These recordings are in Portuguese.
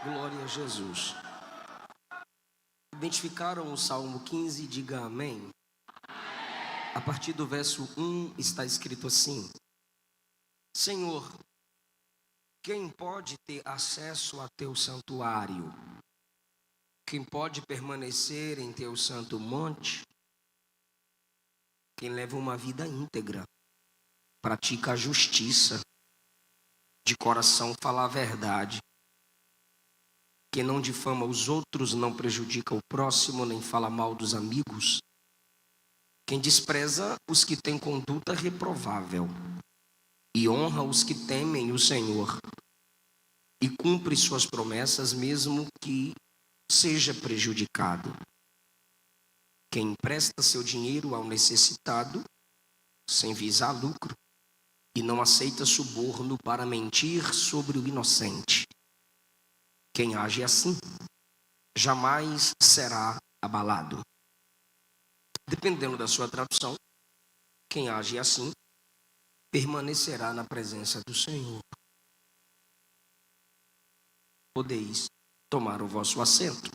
Glória a Jesus. Identificaram o Salmo 15? Diga amém. A partir do verso 1 está escrito assim: Senhor, quem pode ter acesso a teu santuário? Quem pode permanecer em teu santo monte? Quem leva uma vida íntegra, pratica a justiça, de coração fala a verdade. Quem não difama os outros, não prejudica o próximo, nem fala mal dos amigos. Quem despreza os que têm conduta reprovável e honra os que temem o Senhor e cumpre suas promessas mesmo que seja prejudicado. Quem empresta seu dinheiro ao necessitado sem visar lucro e não aceita suborno para mentir sobre o inocente. Quem age assim jamais será abalado. Dependendo da sua tradução, quem age assim permanecerá na presença do Senhor. Podeis tomar o vosso assento.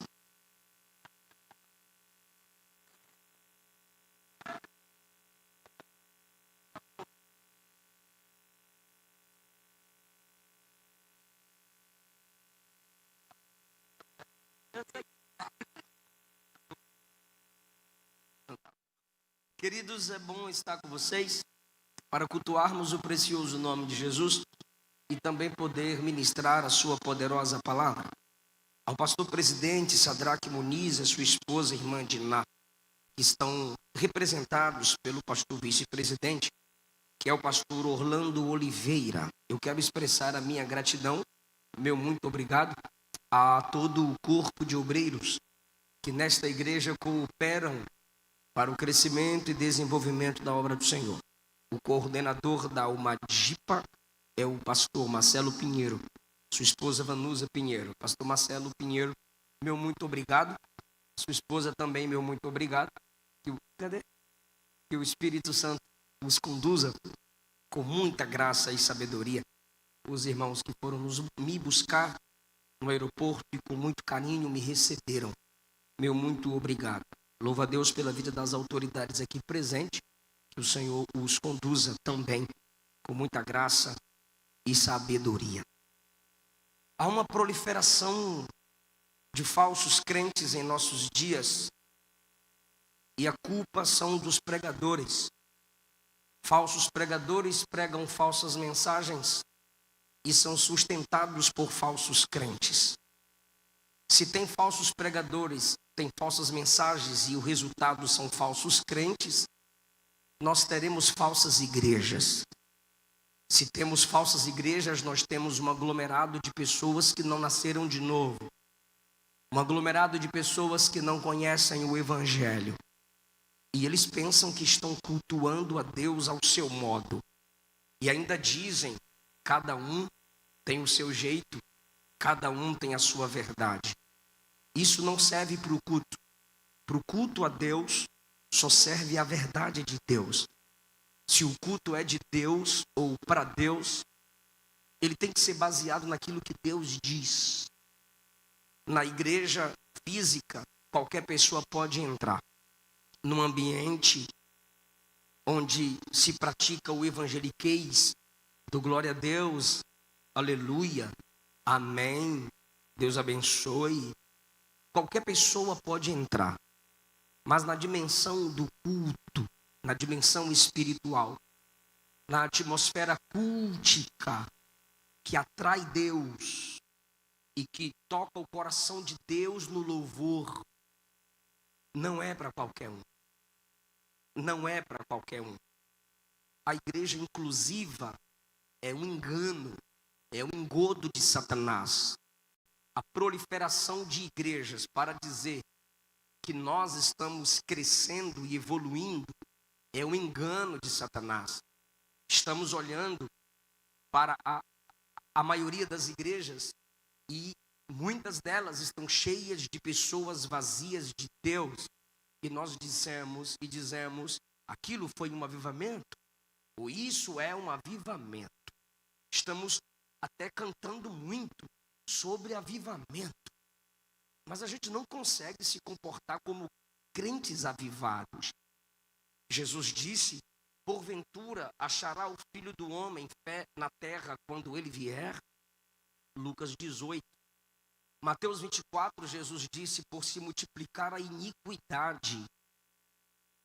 Queridos, é bom estar com vocês para cultuarmos o precioso nome de Jesus e também poder ministrar a sua poderosa palavra. Ao pastor presidente Sadraque Muniz e a sua esposa, irmã Diná, que estão representados pelo pastor vice-presidente, que é o pastor Orlando Oliveira. Eu quero expressar a minha gratidão, meu muito obrigado a todo o corpo de obreiros que nesta igreja cooperam para o crescimento e desenvolvimento da obra do Senhor. O coordenador da UMADIPA é o pastor Marcelo Pinheiro, sua esposa Vanusa Pinheiro. Pastor Marcelo Pinheiro, meu muito obrigado. Sua esposa também, meu muito obrigado. Que o Espírito Santo nos conduza com muita graça e sabedoria. Os irmãos que foram me buscar no aeroporto e com muito carinho me receberam. Meu muito obrigado. Louvo a Deus pela vida das autoridades aqui presentes. Que o Senhor os conduza também com muita graça e sabedoria. Há uma proliferação de falsos crentes em nossos dias e a culpa são dos pregadores. Falsos pregadores pregam falsas mensagens e são sustentados por falsos crentes. Se tem falsos pregadores, tem falsas mensagens e o resultado são falsos crentes, nós teremos falsas igrejas. Se temos falsas igrejas, nós temos um aglomerado de pessoas que não nasceram de novo. Um aglomerado de pessoas que não conhecem o Evangelho. E eles pensam que estão cultuando a Deus ao seu modo. E ainda dizem, cada um tem o seu jeito, cada um tem a sua verdade. Isso não serve para o culto. Para o culto a Deus, só serve a verdade de Deus. Se o culto é de Deus ou para Deus, ele tem que ser baseado naquilo que Deus diz. Na igreja física, qualquer pessoa pode entrar. Num ambiente onde se pratica o evangeliquez, do glória a Deus, aleluia, amém, Deus abençoe. Qualquer pessoa pode entrar, mas na dimensão do culto, na dimensão espiritual, na atmosfera cultica, que atrai Deus e que toca o coração de Deus no louvor, não é para qualquer um. Não é para qualquer um. A igreja inclusiva é um engano, é um engodo de Satanás. A proliferação de igrejas para dizer que nós estamos crescendo e evoluindo é um engano de Satanás. Estamos olhando para a maioria das igrejas e muitas delas estão cheias de pessoas vazias de Deus. E nós dizemos, aquilo foi um avivamento? Ou isso é um avivamento? Estamos até cantando muito sobre avivamento. Mas a gente não consegue se comportar como crentes avivados. Jesus disse: porventura achará o Filho do Homem fé na terra quando ele vier? Lucas 18. Mateus 24, Jesus disse: por se multiplicar a iniquidade,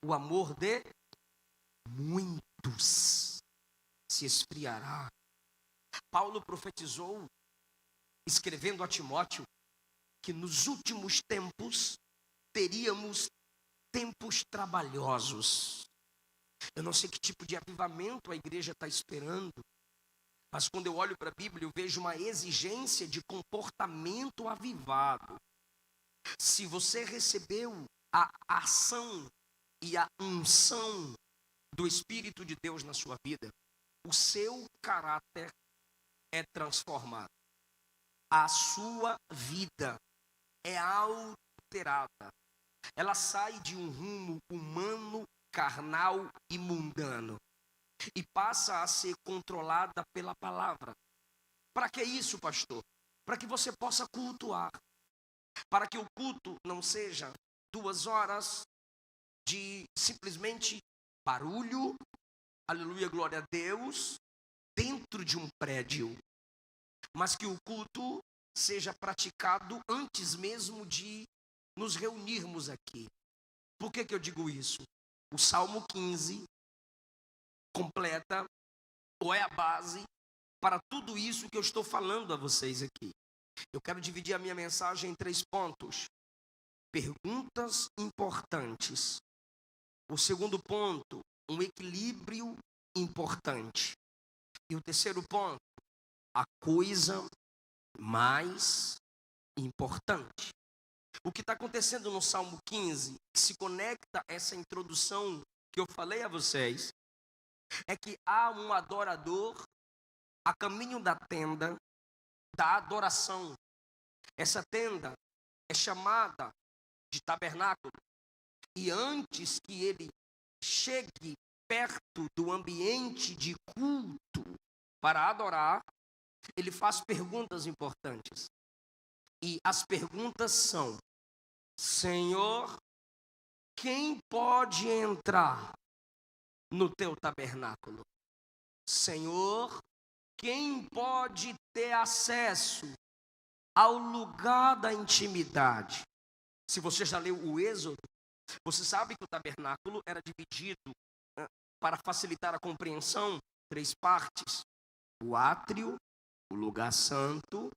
o amor de muitos se esfriará. Paulo profetizou, escrevendo a Timóteo, que nos últimos tempos teríamos tempos trabalhosos. Eu não sei que tipo de avivamento a igreja está esperando, mas quando eu olho para a Bíblia, eu vejo uma exigência de comportamento avivado. Se você recebeu a ação e a unção do Espírito de Deus na sua vida, o seu caráter é transformado. A sua vida é alterada. Ela sai de um rumo humano, carnal e mundano e passa a ser controlada pela palavra. Para que isso, pastor? Para que você possa cultuar. Para que o culto não seja 2 horas de simplesmente barulho, aleluia, glória a Deus, dentro de um prédio. Mas que o culto seja praticado antes mesmo de nos reunirmos aqui. Por que eu digo isso? O Salmo 15 completa, ou é a base, para tudo isso que eu estou falando a vocês aqui. Eu quero dividir a minha mensagem em 3 pontos. Perguntas importantes. O segundo ponto, um equilíbrio importante. E o terceiro ponto, a coisa mais importante. O que está acontecendo no Salmo 15, que se conecta a essa introdução que eu falei a vocês, é que há um adorador a caminho da tenda da adoração. Essa tenda é chamada de tabernáculo. E antes que ele chegue perto do ambiente de culto para adorar, ele faz perguntas importantes. E as perguntas são: Senhor, quem pode entrar no teu tabernáculo? Senhor, quem pode ter acesso ao lugar da intimidade? Se você já leu o Êxodo, você sabe que o tabernáculo era dividido, para facilitar a compreensão, 3 partes: o átrio, o lugar santo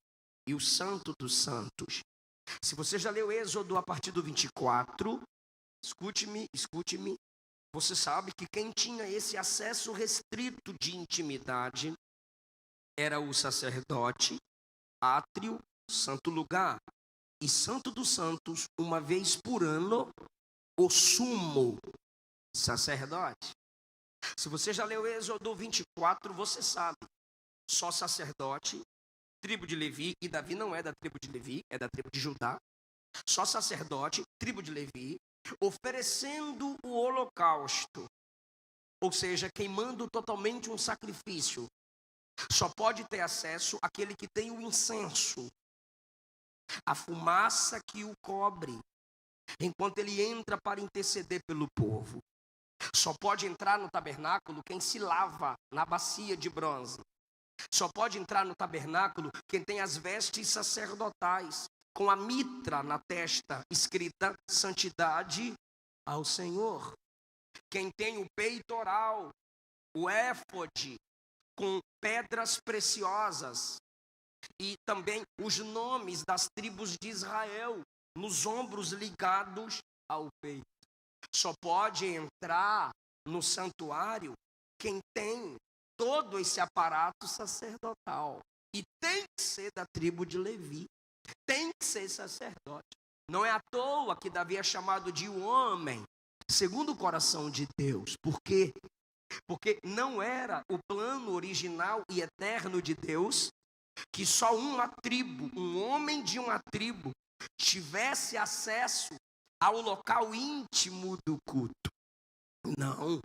e o santo dos santos. Se você já leu Êxodo a partir do 24, escute-me, você sabe que quem tinha esse acesso restrito de intimidade era o sacerdote, átrio, santo lugar e santo dos santos, uma vez por ano, o sumo sacerdote. Se você já leu Êxodo 24, você sabe, só sacerdote, tribo de Levi, e Davi não é da tribo de Levi, é da tribo de Judá. Só sacerdote, tribo de Levi, oferecendo o holocausto, ou seja, queimando totalmente um sacrifício. Só pode ter acesso aquele que tem o incenso, a fumaça que o cobre, enquanto ele entra para interceder pelo povo. Só pode entrar no tabernáculo quem se lava na bacia de bronze. Só pode entrar no tabernáculo quem tem as vestes sacerdotais, com a mitra na testa, escrita santidade ao Senhor. Quem tem o peitoral, o éfode, com pedras preciosas, e também os nomes das tribos de Israel, nos ombros ligados ao peito. Só pode entrar no santuário quem tem todo esse aparato sacerdotal. E tem que ser da tribo de Levi. Tem que ser sacerdote. Não é à toa que Davi é chamado de um homem segundo o coração de Deus. Por quê? Porque não era o plano original e eterno de Deus que só uma tribo, um homem de uma tribo, tivesse acesso ao local íntimo do culto. Não.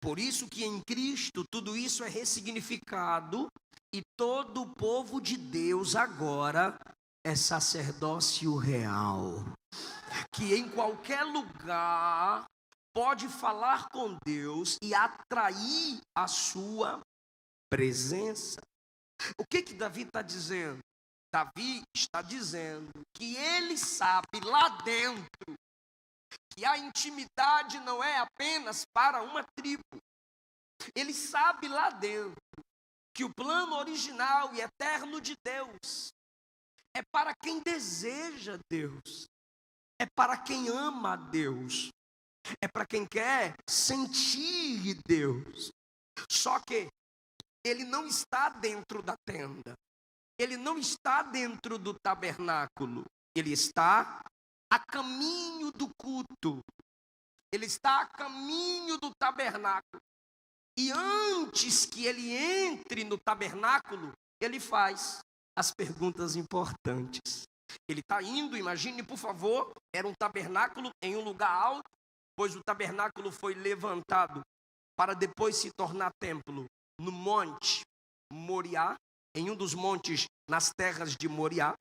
Por isso que em Cristo tudo isso é ressignificado E todo o povo de Deus agora é sacerdócio real, que em qualquer lugar pode falar com Deus e atrair a sua presença. O que Davi está dizendo? Davi está dizendo que ele sabe lá dentro que a intimidade não é apenas para uma tribo. Ele sabe lá dentro que o plano original e eterno de Deus é para quem deseja Deus, é para quem ama Deus, é para quem quer sentir Deus. Só que ele não está dentro da tenda, ele não está dentro do tabernáculo, ele está a caminho do culto, ele está a caminho do tabernáculo. E antes que ele entre no tabernáculo, ele faz as perguntas importantes. Ele está indo, imagine por favor, era um tabernáculo em um lugar alto, pois o tabernáculo foi levantado para depois se tornar templo no monte Moriá, em um dos montes nas terras de Moriá.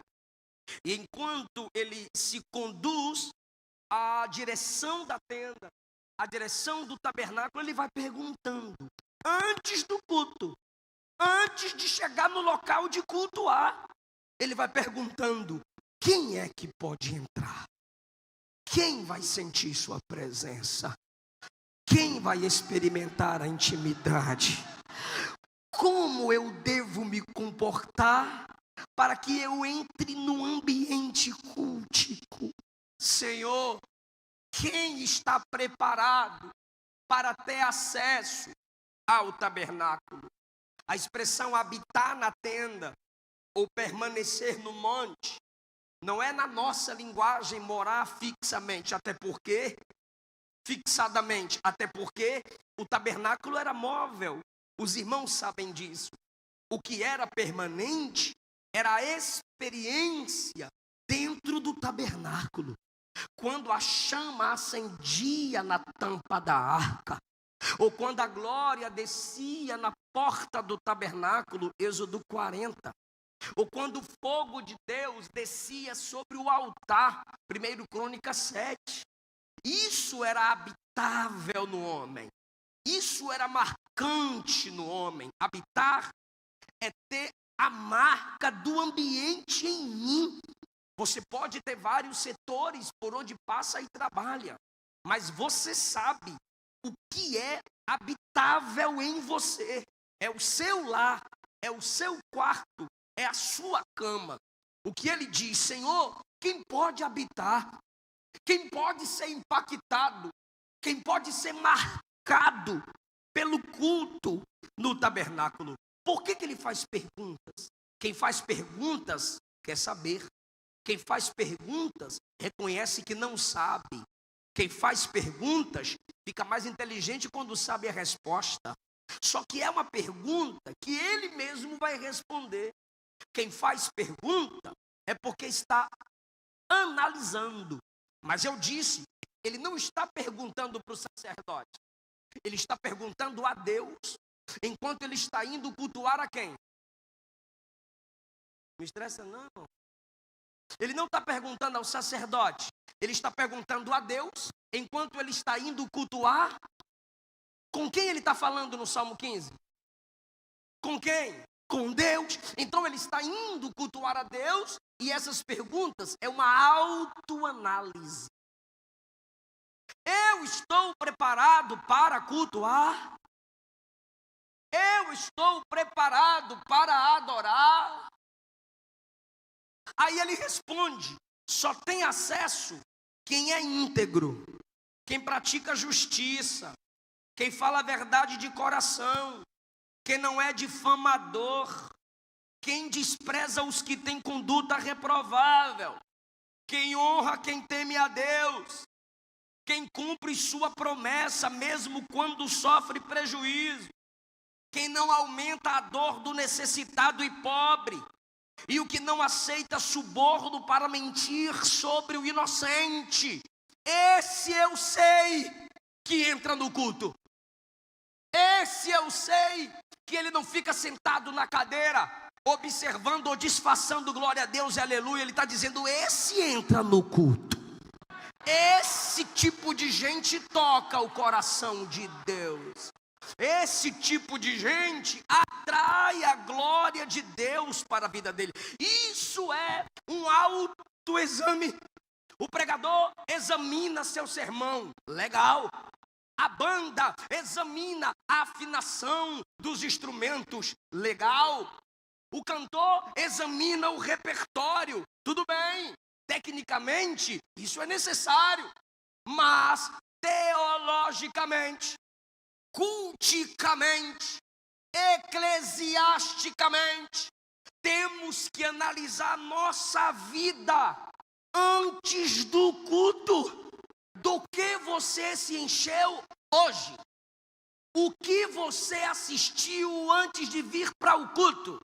E enquanto ele se conduz à direção da tenda, à direção do tabernáculo, ele vai perguntando, antes do culto, antes de chegar no local de cultuar, ele vai perguntando, quem é que pode entrar? Quem vai sentir sua presença? Quem vai experimentar a intimidade? Como eu devo me comportar para que eu entre no ambiente cultico? Senhor, quem está preparado para ter acesso ao tabernáculo? A expressão habitar na tenda ou permanecer no monte não é na nossa linguagem morar fixamente, fixadamente, até porque o tabernáculo era móvel. Os irmãos sabem disso. O que era permanente era a experiência dentro do tabernáculo. Quando a chama acendia na tampa da arca, ou quando a glória descia na porta do tabernáculo, Êxodo 40, ou quando o fogo de Deus descia sobre o altar, 1 Crônicas 7. Isso era habitável no homem, isso era marcante no homem. Habitar é ter a marca do ambiente em mim. Você pode ter vários setores por onde passa e trabalha, mas você sabe o que é habitável em você. É o seu lar, é o seu quarto, é a sua cama. O que ele diz, Senhor, quem pode habitar? Quem pode ser impactado? Quem pode ser marcado pelo culto no tabernáculo? Por que ele faz perguntas? Quem faz perguntas quer saber. Quem faz perguntas reconhece que não sabe. Quem faz perguntas fica mais inteligente quando sabe a resposta. Só que é uma pergunta que ele mesmo vai responder. Quem faz pergunta é porque está analisando. Mas eu disse, ele não está perguntando para o sacerdote. Ele está perguntando a Deus, enquanto ele está indo cultuar a quem? Não estressa não. Ele não está perguntando ao sacerdote. Ele está perguntando a Deus, enquanto ele está indo cultuar. Com quem ele está falando no Salmo 15? Com quem? Com Deus. Então ele está indo cultuar a Deus. E essas perguntas é uma autoanálise. Eu estou preparado para cultuar? Eu estou preparado para adorar? Aí ele responde, só tem acesso quem é íntegro, quem pratica justiça, quem fala a verdade de coração, quem não é difamador, quem despreza os que têm conduta reprovável, quem honra quem teme a Deus, quem cumpre sua promessa mesmo quando sofre prejuízo, quem não aumenta a dor do necessitado e pobre, e o que não aceita suborno para mentir sobre o inocente. Esse eu sei que entra no culto. Esse eu sei que ele não fica sentado na cadeira, observando ou disfarçando glória a Deus e aleluia. Ele está dizendo: esse entra no culto. Esse tipo de gente toca o coração de Deus. Esse tipo de gente atrai a glória de Deus para a vida dele. Isso é um autoexame. O pregador examina seu sermão, legal. A banda examina a afinação dos instrumentos, legal. O cantor examina o repertório, tudo bem. Tecnicamente, isso é necessário. Mas teologicamente, culticamente, eclesiasticamente, temos que analisar nossa vida antes do culto. Do que você se encheu hoje? O que você assistiu antes de vir para o culto?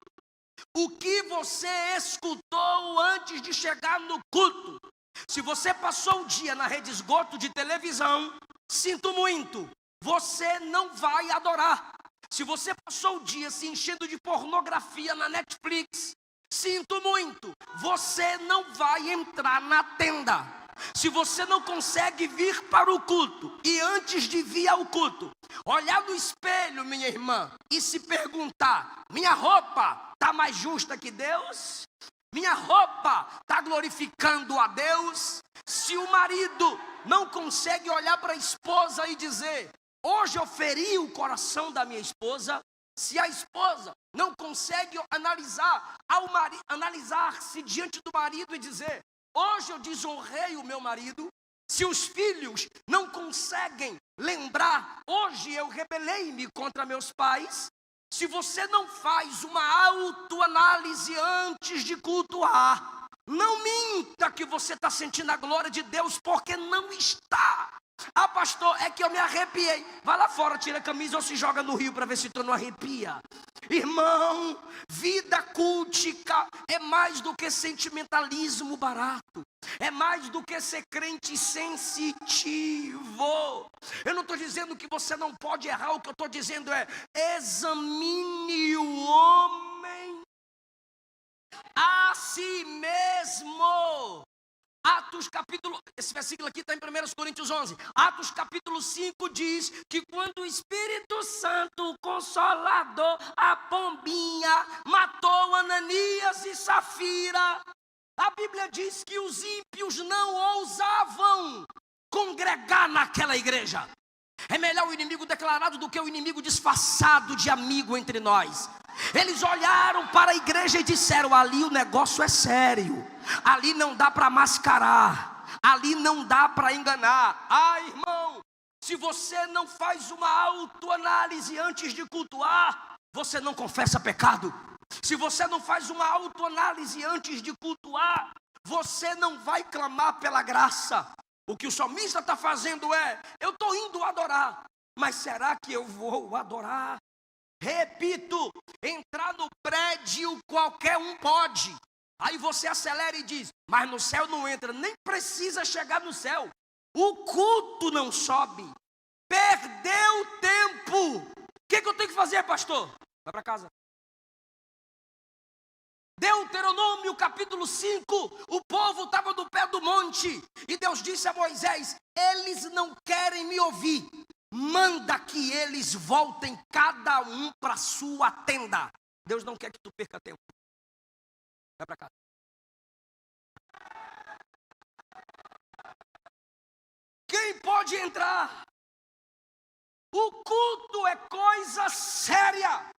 O que você escutou antes de chegar no culto? Se você passou o dia na rede esgoto de televisão, sinto muito, você não vai adorar. Se você passou o dia se enchendo de pornografia na Netflix, sinto muito, você não vai entrar na tenda. Se você não consegue vir para o culto e antes de vir ao culto, olhar no espelho, minha irmã, e se perguntar: minha roupa está mais justa que Deus? Minha roupa está glorificando a Deus? Se o marido não consegue olhar para a esposa e dizer: hoje eu feri o coração da minha esposa. Se a esposa não consegue analisar-se diante do marido e dizer: hoje eu desonrei o meu marido. Se os filhos não conseguem lembrar: hoje eu rebelei-me contra meus pais. Se você não faz uma autoanálise antes de cultuar, não minta que você está sentindo a glória de Deus, porque não está. Ah, pastor, é que eu me arrepiei. Vai lá fora, tira a camisa ou se joga no rio para ver se tu não arrepia. Irmão, vida cultica é mais do que sentimentalismo barato. É mais do que ser crente sensitivo. Eu não estou dizendo que você não pode errar. O que eu estou dizendo é: examine o homem a si mesmo. Atos capítulo, esse versículo aqui está em 1 Coríntios 11. Atos capítulo 5 diz que quando o Espírito Santo, o Consolador, a pombinha, matou Ananias e Safira, a Bíblia diz que os ímpios não ousavam congregar naquela igreja. É melhor o inimigo declarado do que o inimigo disfarçado de amigo entre nós. Eles olharam para a igreja e disseram: ali o negócio é sério, ali não dá para mascarar, ali não dá para enganar. Ah, irmão, se você não faz uma autoanálise antes de cultuar, você não confessa pecado. Se você não faz uma autoanálise antes de cultuar, você não vai clamar pela graça. O que o salmista está fazendo é: eu estou indo adorar, mas será que eu vou adorar? Repito, entrar no prédio qualquer um pode. Aí você acelera e diz: mas no céu não entra. Nem precisa chegar no céu. O culto não sobe. Perdeu tempo. O que eu tenho que fazer, pastor? Vai para casa. Deuteronômio capítulo 5, o povo estava no pé do monte, e Deus disse a Moisés: eles não querem me ouvir, manda que eles voltem cada um para sua tenda. Deus não quer que tu perca tempo. Vai para casa. Quem pode entrar? O culto é coisa séria.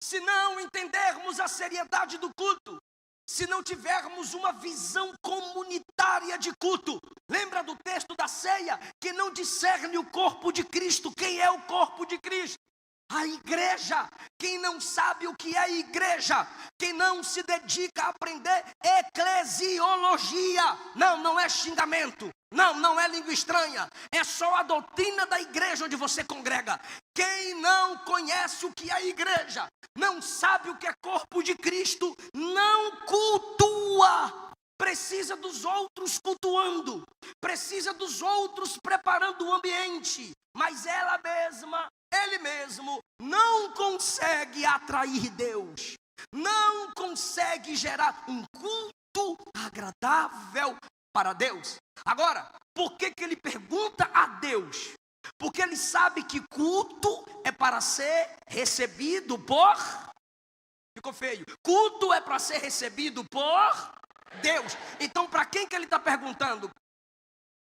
Se não entendermos a seriedade do culto, se não tivermos uma visão comunitária de culto, lembra do texto da ceia, que não discerne o corpo de Cristo? Quem é o corpo de Cristo? A igreja. Quem não sabe o que é igreja, quem não se dedica a aprender eclesiologia, não é xingamento, não é língua estranha, é só a doutrina da igreja onde você congrega. Quem não conhece o que é igreja, não sabe o que é corpo de Cristo, não cultua. Precisa dos outros cultuando, precisa dos outros preparando o ambiente, mas ela mesma ele mesmo não consegue atrair Deus, não consegue gerar um culto agradável para Deus. Agora, por que ele pergunta a Deus? Porque ele sabe que culto é para ser recebido por... Ficou feio. Culto é para ser recebido por Deus. Então, para quem que ele está perguntando?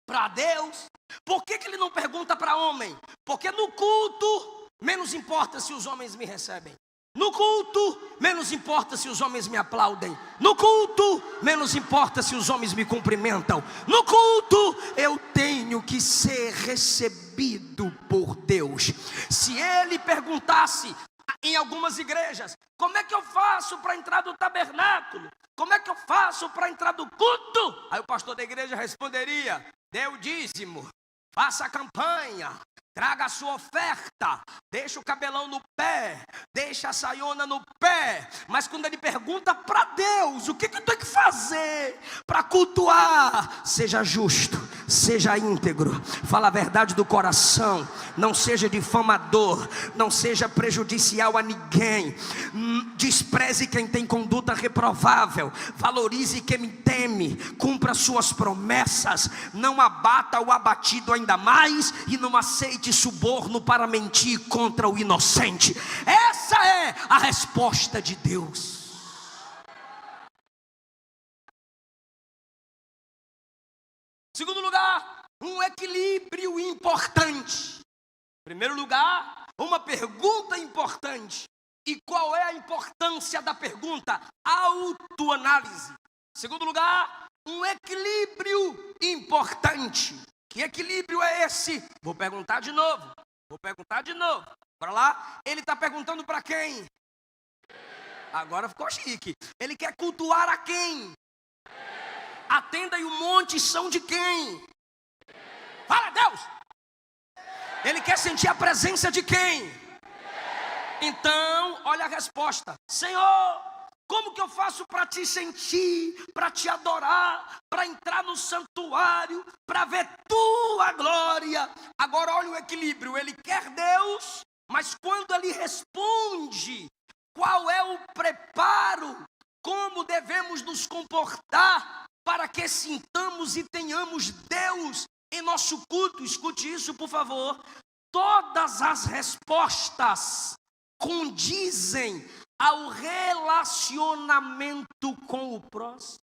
Para Deus. Por que ele não pergunta para homem? Porque no culto, menos importa se os homens me recebem. No culto, menos importa se os homens me aplaudem. No culto, menos importa se os homens me cumprimentam. No culto, eu tenho que ser recebido por Deus. Se ele perguntasse em algumas igrejas, como é que eu faço para entrar do tabernáculo? Como é que eu faço para entrar do culto? Aí o pastor da igreja responderia: dê o dízimo, faça a campanha, traga a sua oferta, deixa o cabelão no pé, deixa a saiona no pé. Mas quando ele pergunta para Deus, o que eu tenho que fazer para cultuar? Seja justo, seja íntegro, fala a verdade do coração, não seja difamador, não seja prejudicial a ninguém, despreze quem tem conduta reprovável, valorize quem me teme, cumpra suas promessas, não abata o abatido ainda mais e não aceite suborno para mentir contra o inocente. Essa é a resposta de Deus. Segundo lugar, um equilíbrio importante. Primeiro lugar, uma pergunta importante. E qual é a importância da pergunta? Autoanálise. Segundo lugar, um equilíbrio importante. Que equilíbrio é esse? Vou perguntar de novo. Bora lá. Ele está perguntando para quem? Agora ficou chique. Ele quer cultuar a quem? A tenda e o monte são de quem? Fala, Deus! Ele quer sentir a presença de quem? Então, olha a resposta. Senhor, como que eu faço para te sentir, para te adorar, para entrar no santuário, para ver tua glória? Agora olha o equilíbrio. Ele quer Deus, mas quando ele responde, qual é o preparo? Como devemos nos comportar para que sintamos e tenhamos Deus em nosso culto? Escute isso, por favor. Todas as respostas condizem ao relacionamento com o próximo.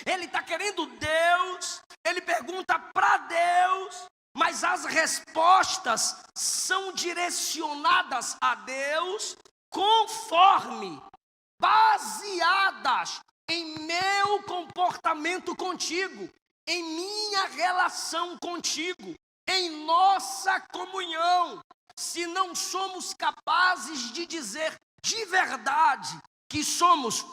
Ele está querendo Deus, ele pergunta para Deus, mas as respostas são direcionadas a Deus conforme, baseadas em meu comportamento contigo, em minha relação contigo, em nossa comunhão. Se não somos capazes de dizer de verdade que somos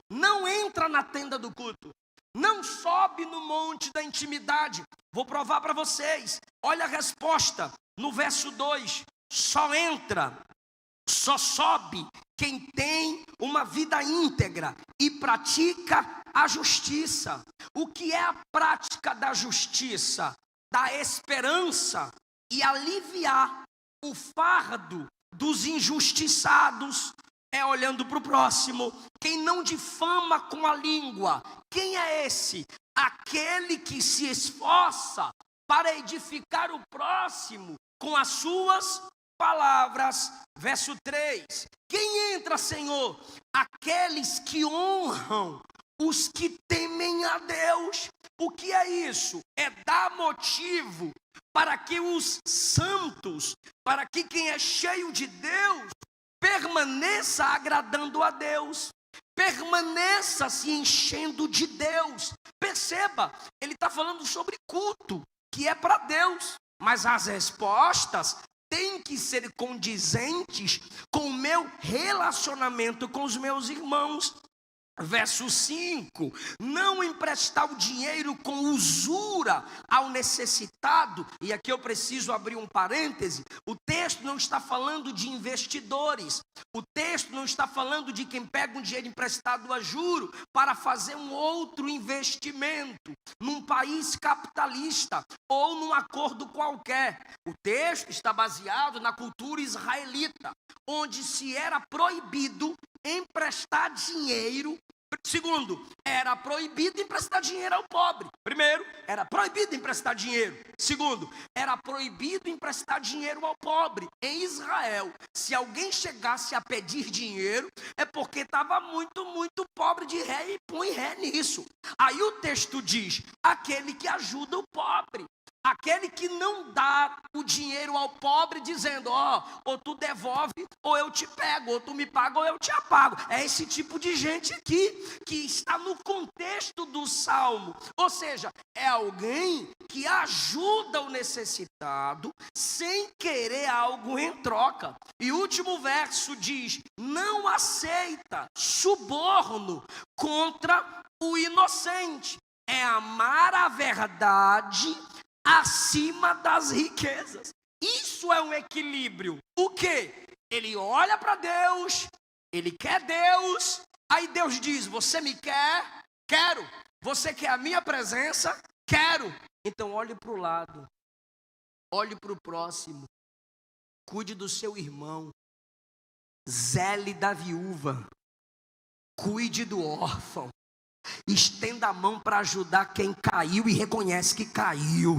não entra na tenda do culto, não sobe no monte da intimidade. Vou provar para vocês. Olha a resposta no verso 2: só entra, só sobe quem tem uma vida íntegra e pratica a justiça. O que é a prática da justiça? Da esperança e aliviar o fardo dos injustiçados. É olhando para o próximo. Quem não difama com a língua, quem é esse? Aquele que se esforça para edificar o próximo com as suas palavras. Verso 3: quem entra, Senhor? Aqueles que honram os que temem a Deus. O que é isso? É dar motivo para que os santos, para que quem é cheio de Deus, permaneça agradando a Deus, permaneça se enchendo de Deus. Perceba, ele está falando sobre culto, que é para Deus, mas as respostas têm que ser condizentes com o meu relacionamento com os meus irmãos. Verso 5, não emprestar o dinheiro com usura ao necessitado. E aqui eu preciso abrir um parêntese. O texto não está falando de investidores. O texto não está falando de quem pega um dinheiro emprestado a juro para fazer um outro investimento num país capitalista ou num acordo qualquer. O texto está baseado na cultura israelita, onde se era proibido emprestar dinheiro. Segundo, era proibido emprestar dinheiro ao pobre. Primeiro, era proibido emprestar dinheiro. Segundo, era proibido emprestar dinheiro ao pobre. Em Israel, se alguém chegasse a pedir dinheiro, é porque estava muito pobre de ré, e põe ré nisso. Aí o texto diz: aquele que ajuda o pobre. Aquele que não dá o dinheiro ao pobre dizendo, ou tu devolve ou eu te pego, ou tu me paga ou eu te apago. É esse tipo de gente aqui que está no contexto do Salmo. Ou seja, é alguém que ajuda o necessitado sem querer algo em troca. E o último verso diz: não aceita suborno contra o inocente. É amar a verdade acima das riquezas. Isso é um equilíbrio. O quê? Ele olha para Deus, ele quer Deus, aí Deus diz: você me quer? Quero. Você quer a minha presença? Quero. Então olhe para o lado, olhe para o próximo, cuide do seu irmão, zele da viúva, cuide do órfão. Estenda a mão para ajudar quem caiu e reconhece que caiu.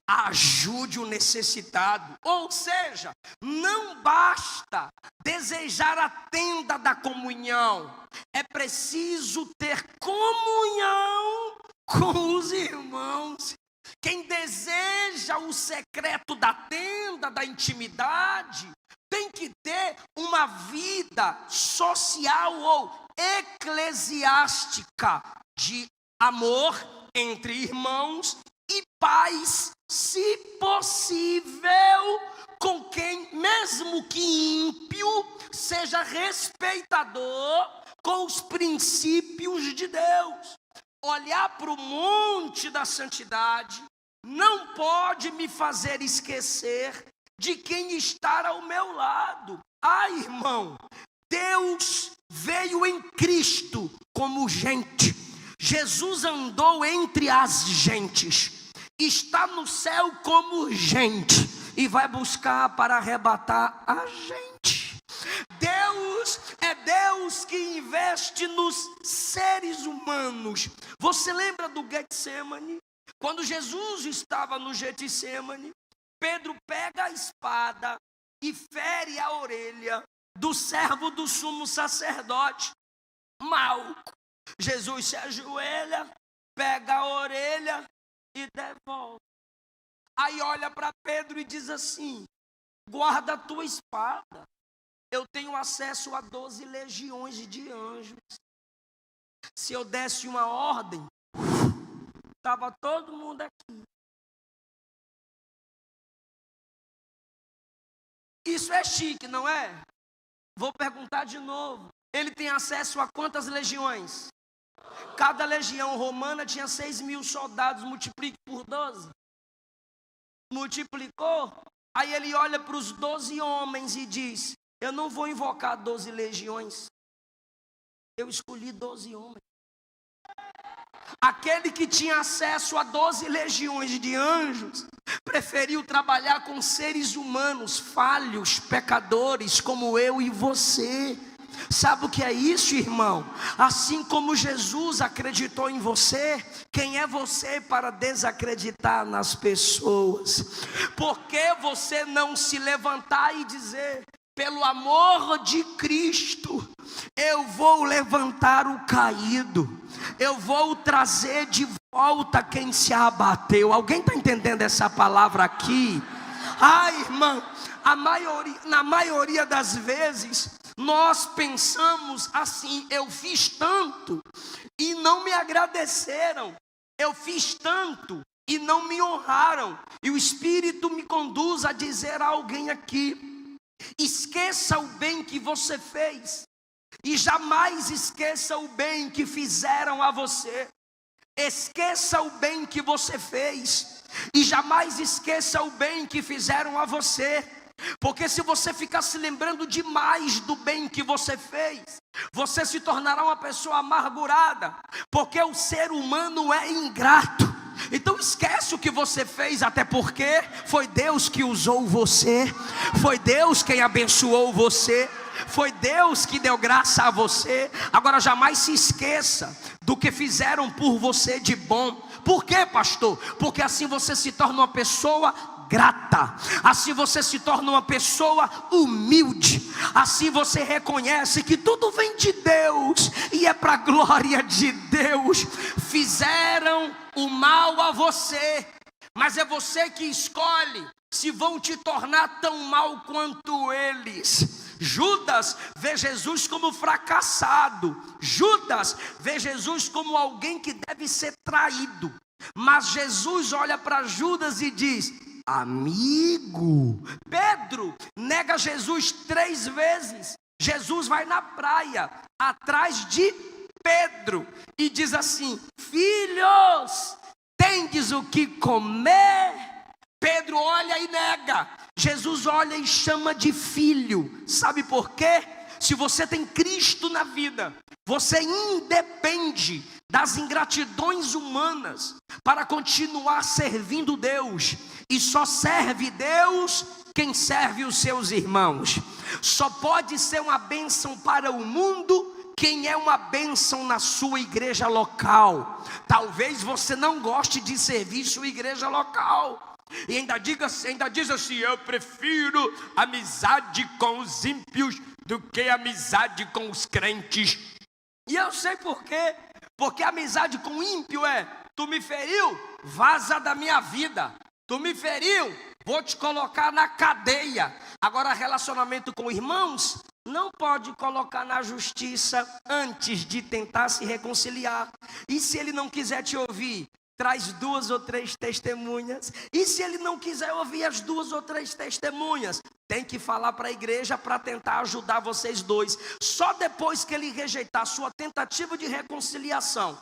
Ajude o necessitado. Ou seja, não basta desejar a tenda da comunhão, é preciso ter comunhão com os irmãos. Quem deseja o secreto da tenda, da intimidade, tem que ter uma vida social ou eclesiástica de amor entre irmãos e paz, se possível, com quem, mesmo que ímpio, seja respeitador com os princípios de Deus. Olhar para o monte da santidade não pode me fazer esquecer de quem está ao meu lado. Irmão, Deus veio em Cristo como gente. Jesus andou entre as gentes, está no céu como gente e vai buscar para arrebatar a gente. Deus é Deus que investe nos seres humanos. Você lembra do Getsemane? Quando Jesus estava no Getsemane, Pedro pega a espada e fere a orelha do servo do sumo sacerdote, Malco. Jesus se ajoelha, pega a orelha e devolve. Aí olha para Pedro e diz assim: guarda a tua espada, eu tenho acesso a 12 legiões de anjos. Se eu desse uma ordem, estava todo mundo aqui. Isso é chique, não é? Vou perguntar de novo. Ele tem acesso a quantas legiões? Cada legião romana tinha 6.000 soldados. Multiplique por 12. Multiplicou. Aí ele olha para os 12 homens e diz: eu não vou invocar 12 legiões. Eu escolhi 12 homens. Aquele que tinha acesso a 12 legiões de anjos preferiu trabalhar com seres humanos falhos, pecadores como eu e você. Sabe o que é isso, irmão? Assim como Jesus acreditou em você, quem é você para desacreditar nas pessoas? Por que você não se levantar e dizer: pelo amor de Cristo, eu vou levantar o caído, eu vou trazer de volta quem se abateu? Alguém está entendendo essa palavra aqui? Irmão, na maioria das vezes, nós pensamos assim: eu fiz tanto e não me agradeceram, eu fiz tanto e não me honraram. E o Espírito me conduz a dizer a alguém aqui: esqueça o bem que você fez, E jamais esqueça o bem que fizeram a você. Esqueça o bem que você fez. E jamais esqueça o bem que fizeram a você. Porque se você ficar se lembrando demais do bem que você fez, você se tornará uma pessoa amargurada. Porque o ser humano é ingrato. Então esquece o que você fez, até porque foi Deus que usou você. Foi Deus quem abençoou você. Foi Deus que deu graça a você. Agora jamais se esqueça do que fizeram por você de bom. Por quê, pastor? Porque assim você se torna uma pessoa grata. Assim você se torna uma pessoa humilde. Assim você reconhece que tudo vem de Deus e é para a glória de Deus. Fizeram o mal a você, mas é você que escolhe se vão te tornar tão mal quanto eles. Judas vê Jesus como fracassado. Judas vê Jesus como alguém que deve ser traído. Mas Jesus olha para Judas e diz: amigo. Pedro nega Jesus 3 vezes. Jesus vai na praia atrás de Pedro e diz assim: filhos, tendes o que comer? Pedro olha e nega. Jesus olha e chama de filho. Sabe por quê? Se você tem Cristo na vida, você independe das ingratidões humanas para continuar servindo Deus. E só serve Deus quem serve os seus irmãos. Só pode ser uma bênção para o mundo quem é uma bênção na sua igreja local. Talvez você não goste de servir sua igreja local. E ainda diz assim: eu prefiro amizade com os ímpios do que amizade com os crentes. E eu sei por quê. Porque amizade com ímpio é: tu me feriu, vaza da minha vida. Tu me feriu, vou te colocar na cadeia. Agora, relacionamento com irmãos, não pode colocar na justiça antes de tentar se reconciliar. E se ele não quiser te ouvir, traz 2 ou 3 testemunhas. E se ele não quiser ouvir as 2 ou 3 testemunhas, tem que falar para a igreja para tentar ajudar vocês dois. Só depois que ele rejeitar a sua tentativa de reconciliação,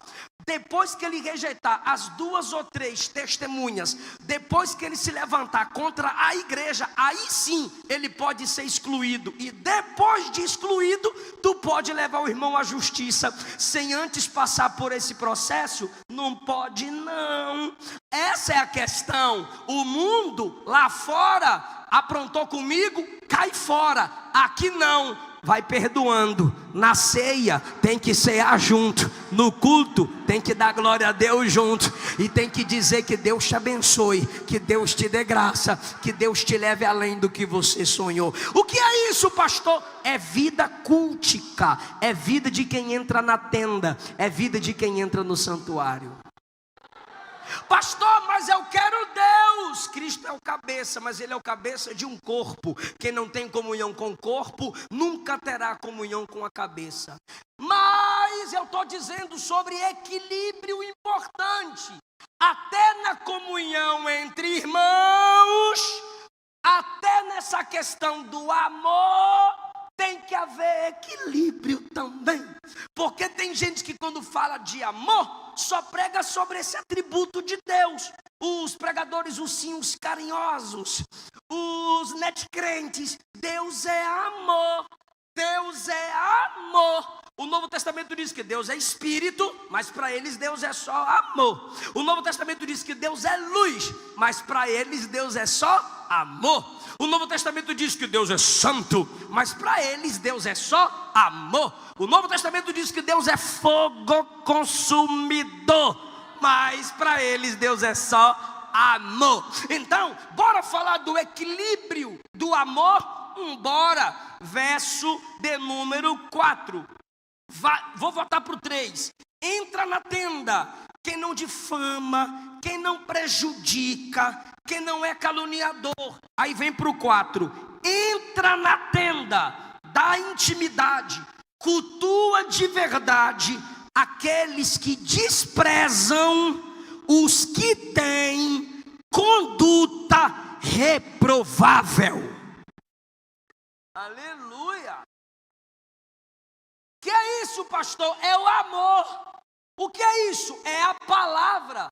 depois que ele rejeitar as 2 ou 3 testemunhas, depois que ele se levantar contra a igreja, aí sim ele pode ser excluído. E depois de excluído, tu pode levar o irmão à justiça. Sem antes passar por esse processo, não pode não. Essa é a questão. O mundo lá fora aprontou comigo, cai fora. Aqui não, vai perdoando. Na ceia tem que cear junto. No culto tem que dar glória a Deus junto. E tem que dizer que Deus te abençoe, que Deus te dê graça, que Deus te leve além do que você sonhou. O que é isso, pastor? É vida cultica. É vida de quem entra na tenda. É vida de quem entra no santuário. Pastor, mas eu quero Deus. Cristo é o cabeça, mas Ele é o cabeça de um corpo. Quem não tem comunhão com o corpo, nunca terá comunhão com a cabeça. Mas eu estou dizendo sobre equilíbrio importante. Até na comunhão entre irmãos, até nessa questão do amor, tem que haver equilíbrio também. Porque tem gente que quando fala de amor, só prega sobre esse atributo de Deus. Os pregadores, ursinhos carinhosos, os netcrentes. Deus é amor. Deus é amor. O Novo Testamento diz que Deus é espírito, mas para eles Deus é só amor. O Novo Testamento diz que Deus é luz, mas para eles Deus é só amor. O Novo Testamento diz que Deus é santo, mas para eles Deus é só amor. O Novo Testamento diz que Deus é fogo consumidor, mas para eles Deus é só amor. Então, bora falar do equilíbrio do amor? Bora. Verso de número 4. Vou voltar para o 3. Entra na tenda quem não difama, quem não prejudica, quem não é caluniador. Aí vem para o 4. Entra na tenda da intimidade, cultua de verdade aqueles que desprezam os que têm conduta reprovável. Aleluia. que é isso, pastor? É o amor. O que é isso? É a palavra.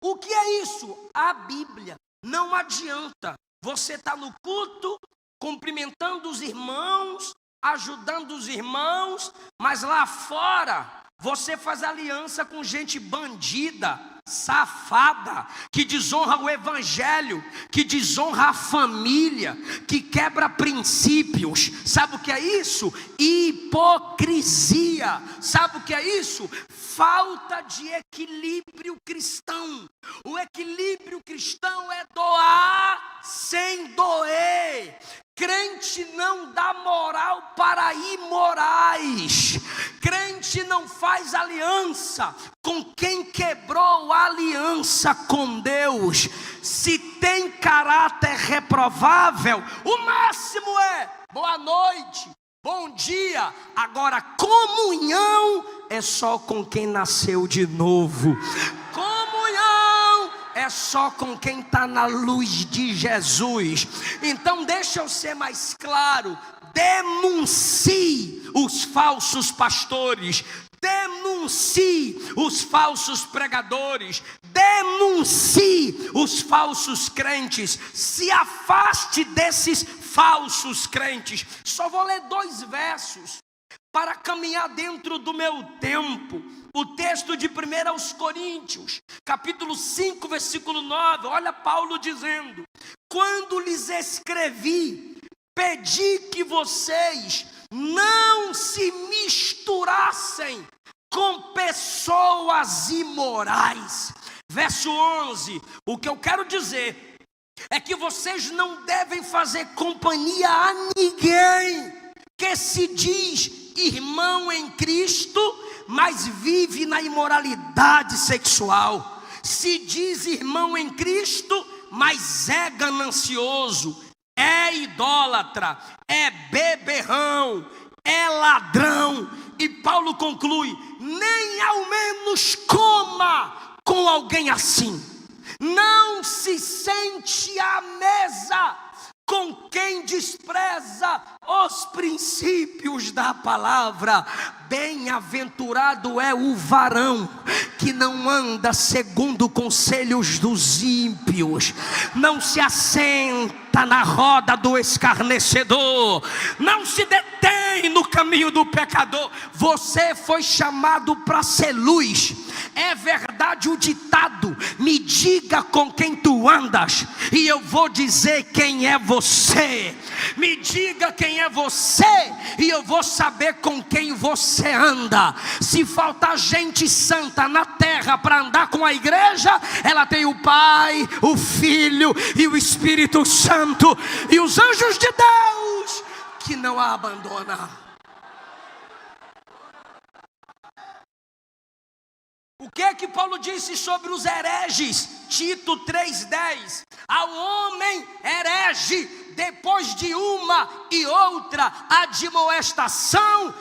O que é isso? A Bíblia. Não adianta você estar no culto, cumprimentando os irmãos, ajudando os irmãos, mas lá fora você faz aliança com gente bandida, safada, que desonra o evangelho, que desonra a família, que quebra princípios. Sabe o que é isso? Hipocrisia. Sabe o que é isso? Falta de equilíbrio cristão. O equilíbrio cristão é doar sem doer. Crente não dá moral para imorais. Crente não faz aliança com quem quebrou a aliança com Deus. Se tem caráter reprovável, o máximo é boa noite, bom dia. Agora, comunhão é só com quem nasceu de novo. Comunhão é só com quem está na luz de Jesus. Então deixa eu ser mais claro. Denuncie os falsos pastores, denuncie os falsos pregadores, denuncie os falsos crentes. Se afaste desses falsos crentes. Só vou ler 2 versos para caminhar dentro do meu tempo. O texto de 1 Coríntios, capítulo 5, versículo 9. Olha Paulo dizendo: quando lhes escrevi, pedi que vocês não se misturassem com pessoas imorais. Verso 11, o que eu quero dizer é que vocês não devem fazer companhia a ninguém que se diz irmão em Cristo, mas vive na imoralidade sexual. Se diz irmão em Cristo, mas é ganancioso, é idólatra, é beberrão, é ladrão. E Paulo conclui: nem ao menos coma com alguém assim. Não se sente à mesa com quem despreza os princípios da palavra. Bem-aventurado é o varão que não anda segundo conselhos dos ímpios, não se assenta na roda do escarnecedor, não se detém no caminho do pecador. Você foi chamado para ser luz. É verdade o ditado: me diga com quem tu andas e eu vou dizer quem é você. Me diga quem é você e eu vou saber com quem você anda. Se faltar gente santa na terra para andar com a igreja, ela tem o Pai, o Filho e o Espírito Santo e os anjos de Deus que não a abandonam. O que é que Paulo disse sobre os hereges? Tito 3,10. Ao homem herege, depois de uma e outra admoestação,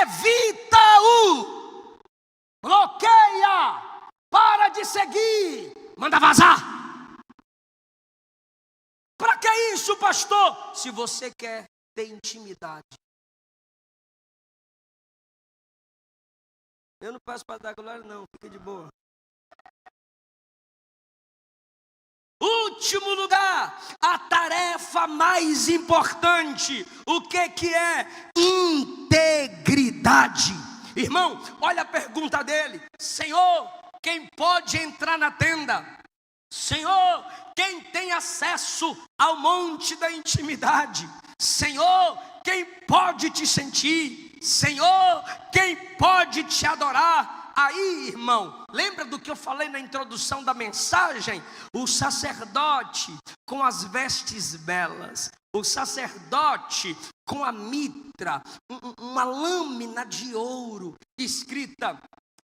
evita-o, bloqueia, para de seguir, manda vazar. Para que isso, pastor? Se você quer ter intimidade. Eu não peço para dar glória não, fica de boa. Último lugar, a tarefa mais importante. O que é? Integridade. Irmão, olha a pergunta dele: Senhor, quem pode entrar na tenda? Senhor, quem tem acesso ao monte da intimidade? Senhor, quem pode te sentir? Senhor, quem pode te adorar? Aí, irmão, lembra do que eu falei na introdução da mensagem? O sacerdote com as vestes belas, o sacerdote com a mitra, uma lâmina de ouro escrita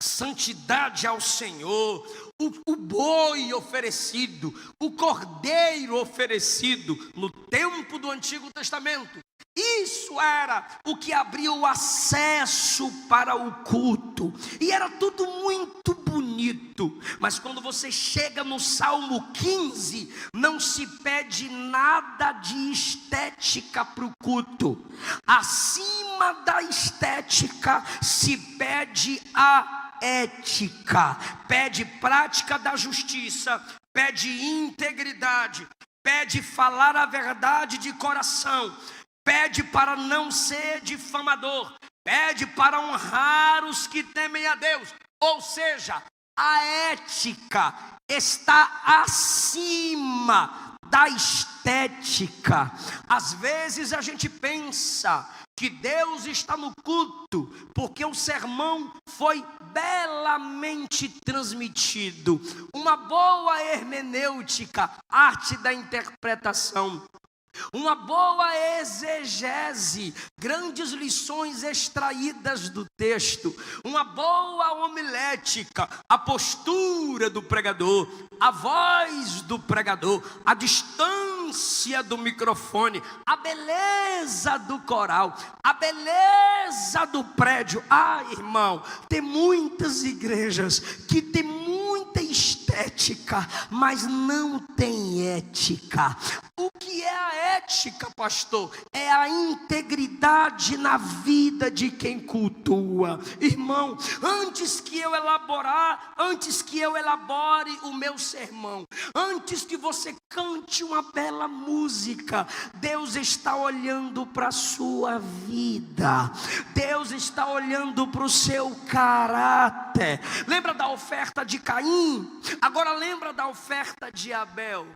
santidade ao Senhor, o boi oferecido, o cordeiro oferecido no tempo do Antigo Testamento. Isso era o que abria o acesso para o culto. E era tudo muito bonito, mas quando você chega no Salmo 15, não se pede nada de estética para o culto. Acima da estética se pede a ética, pede prática da justiça, pede integridade, pede falar a verdade de coração, pede para não ser difamador, pede para honrar os que temem a Deus. Ou seja, a ética está acima da estética. Às vezes a gente pensa que Deus está no culto porque o sermão foi belamente transmitido. Uma boa hermenêutica, arte da interpretação, uma boa exegese, grandes lições extraídas do texto, uma boa homilética, a postura do pregador, a voz do pregador, a distância do microfone, a beleza do coral, a beleza do prédio. Irmão, tem muitas igrejas que tem muita estética, mas não tem ética. O que é a ética, pastor? É a integridade na vida de quem cultua. Irmão, antes que eu elabore o meu sermão, antes que você cante uma bela música, Deus está olhando para a sua vida, Deus está olhando para o seu caráter. Lembra da oferta de Caim? Agora lembra da oferta de Abel.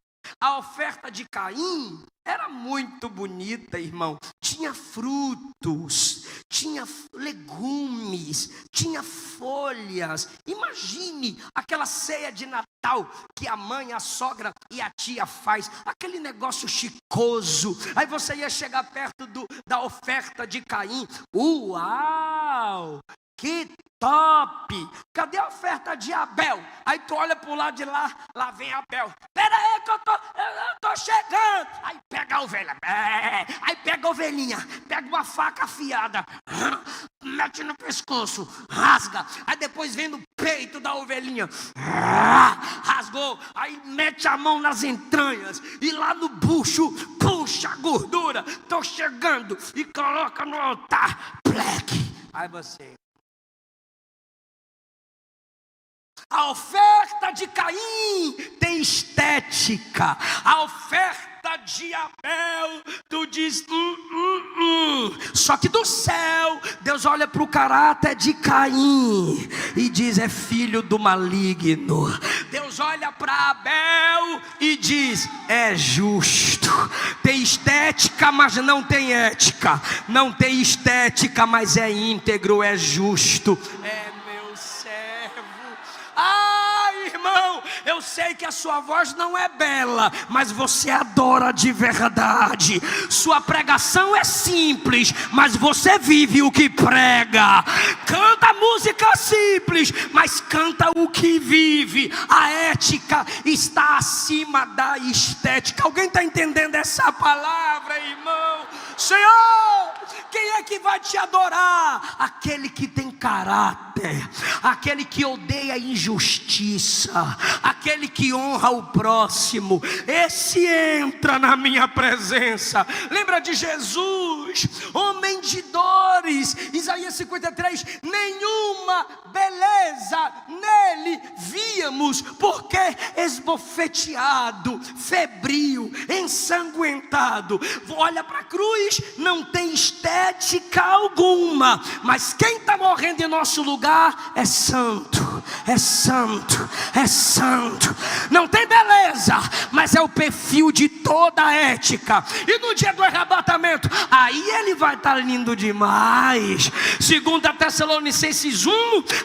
A oferta de Caim era muito bonita, irmão. Tinha frutos, tinha legumes, tinha folhas. Imagine aquela ceia de Natal que a mãe, a sogra e a tia faz, aquele negócio chicoso. Aí você ia chegar perto da oferta de Caim. Uau! Que top! Cadê a oferta de Abel? Aí tu olha pro lado de lá, lá vem Abel. Pera aí que eu tô chegando. Aí pega a ovelha, aí pega a ovelhinha, pega uma faca afiada, mete no pescoço, rasga. Aí depois vem no peito da ovelhinha, rasgou. Aí mete a mão nas entranhas e lá no bucho, puxa a gordura. Tô chegando e coloca no altar. Pleque. Aí você... A oferta de Caim tem estética. A oferta de Abel, tu diz Só que do céu, Deus olha para o caráter de Caim e diz: é filho do maligno. Deus olha para Abel e diz: é justo. Tem estética, mas não tem ética. Não tem estética, mas é íntegro, é justo. Irmão, eu sei que a sua voz não é bela, mas você adora de verdade. Sua pregação é simples, mas você vive o que prega. Canta música simples, mas canta o que vive. A ética está acima da estética. Alguém está entendendo essa palavra, irmão? Senhor, quem é que vai te adorar? Aquele que tem caráter, aquele que odeia a injustiça, aquele que honra o próximo. Esse entra na minha presença. Lembra de Jesus, homem de dores, Isaías 53, nenhuma beleza nele víamos, porque esbofeteado, febril, ensanguentado. Olha para a cruz, não tem estética alguma, mas quem está morrendo em nosso lugar é santo, é santo, é santo. Não tem beleza, mas é o perfil de toda a ética. E no dia do arrebatamento, aí ele vai estar lindo demais. 2 Tessalonicenses 1,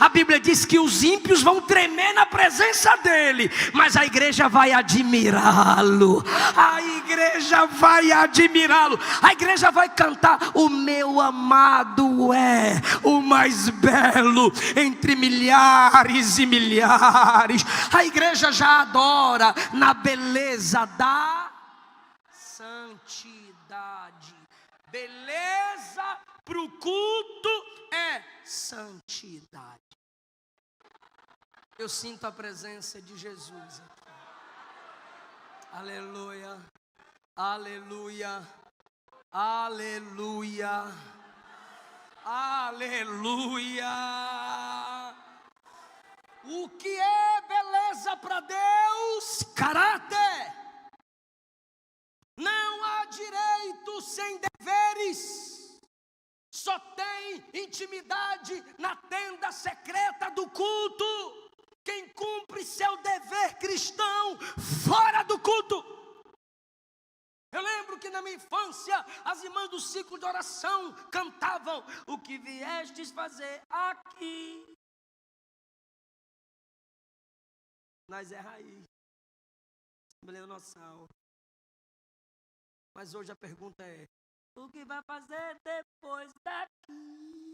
a Bíblia diz que os ímpios vão tremer na presença dele, mas a igreja vai admirá-lo. A igreja vai admirá-lo. A igreja vai cantar: o meu amado é o mais belo entre milhares e milhares. A igreja já adora na beleza da santidade. Beleza para o culto é santidade. Eu sinto a presença de Jesus aqui. Aleluia, aleluia, aleluia, aleluia. O que é beleza para Deus? Caráter. Não há direito sem deveres. Só tem intimidade na tenda secreta do culto quem cumpre seu dever cristão fora do culto. Eu lembro que na minha infância as irmãs do ciclo de oração cantavam: o que viestes fazer aqui nas é raiz, Dinossauro. Mas hoje a pergunta é: o que vai fazer depois daqui?